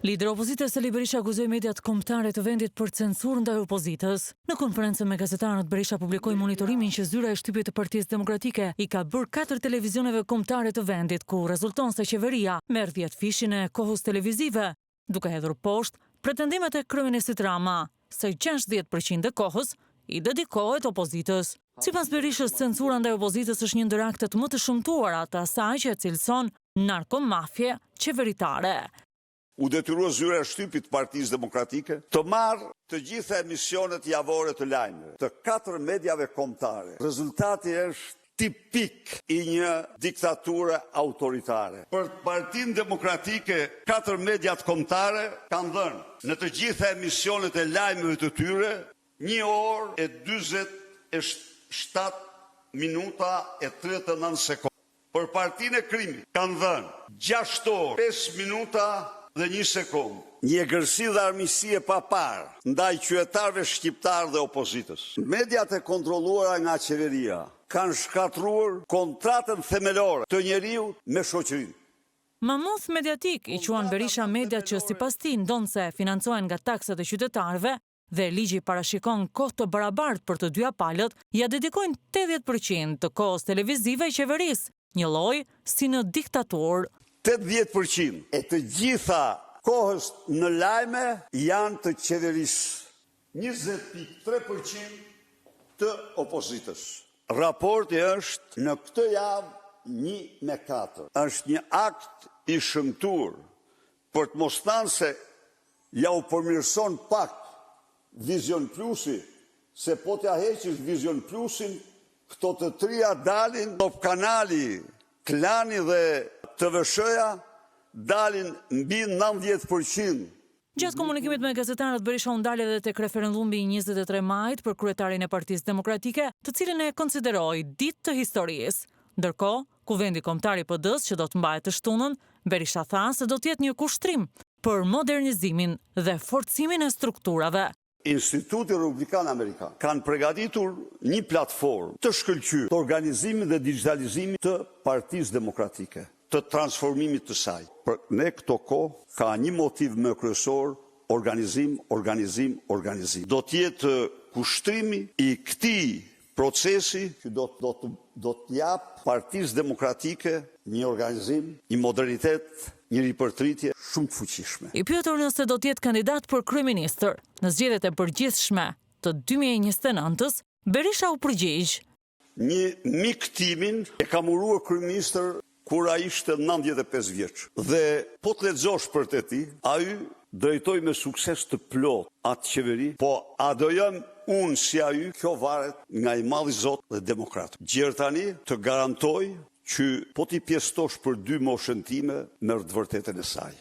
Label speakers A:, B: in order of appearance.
A: Lideri i opozitës Sali Berisha akuzoi mediat kombëtare të vendit për censurë ndaj opozitës. Në konferencën me gazetarët, Berisha publikoi monitorimin që zyra e shtypjes të Partisë Demokratike i ka bërë 4 televizioneve kombëtare të vendit, ku rezulton se qeveria merr 10 fishin e kohës televizive, duke hedhur poshtë pretendimet e kryeministit Rama se 60% e kohës i dedikohet opozitës. Sipas Berishës, censura ndaj opozitës është një ndër aktet më të shëmtuara të asaj që e cilëson narkomafje qeveritare.
B: U detyrua zyra e shtypit Partisë Demokratike të marrë të gjitha emisionet javore të lajmeve të 4 mediave kombëtare. Rezultati është tipik i një diktature autoritare. Për Partinë Demokratike, 4 mediat kombëtare kanë dhënë në të gjitha emisionet e lajmeve të tyre 1 orë e 47 minuta e 39 sekonda. Për Partinë e Krimit kanë dhënë 6 orë, 5 minuta dhe 1 sekundë. Një egërsi dhe armiqësi e paparë ndaj qytetarëve shqiptarë dhe opozitës. Mediat e kontrolluara nga qeveria kanë shkatruar kontratën themelore të njeriut me shoqërinë.
A: Mamuth mediatik i quan Berisha mediat që sipas tij ndonse financohen nga taksat e qytetarëve dhe ligji parashikon kohë të barabartë për të dyja palët, ja dedikojnë 80% të kohës televizive i qeverisë, një lloj si në diktaturë.
B: 80% e të gjitha kohës në lajme janë të qeverisë, 20.3% të opozitës. Raporti është në këtë javë 1-4. Është një akt i shëmtuar për të mos thënë se ja u përmirëson pak Vision Plusi, se po t'ja heqish Vision Plusin, këto të 3 dalin, Top Kanali, Klani dhe TVSH-ja dalin mbi 90%.
A: Gjatë komunikimit me gazetarët, Berisha u ndal edhe tek referendumi i 23 majit për kryetarin e Partisë Demokratike, të cilën e konsideroi ditë të historisë. Ndërkohë, Kuvendi Kombëtar i PD-s që do të mbahet të shtunën, Berisha tha se do të jetë një kushtrim për modernizimin dhe forcimin e strukturave.
B: Instituti Republikan Amerikan kanë përgatitur një platformë të shkëlqyer të organizimit dhe digitalizimit të Partisë Demokratike, të transformimit të saj. Për ne këto kohë ka një motiv më kryesor: organizim. Do të jetë kushtrimi i këtij procesi që do të jap Partisë Demokratike një organizim, një modernitet, një ripërtritje shumë të fuqishme.
A: I pyetur nëse do të jetë kandidat për kryeministër në zgjedhjet e përgjithshme të 2029-s, Berisha u përgjigj.
B: Një miktimin e kam uruar kryeministër kur ai ishte 95 vjeç. Dhe po të lexosh për të ti, ai drejtoi me sukses të plot atë qeveri, po a do jam unë si ai, kjo varet nga i madhi Zot dhe demokrat. Gjerë tani të garantoj që po t'i pjestosh për 2 moshën time, merr të vërtetën e saj.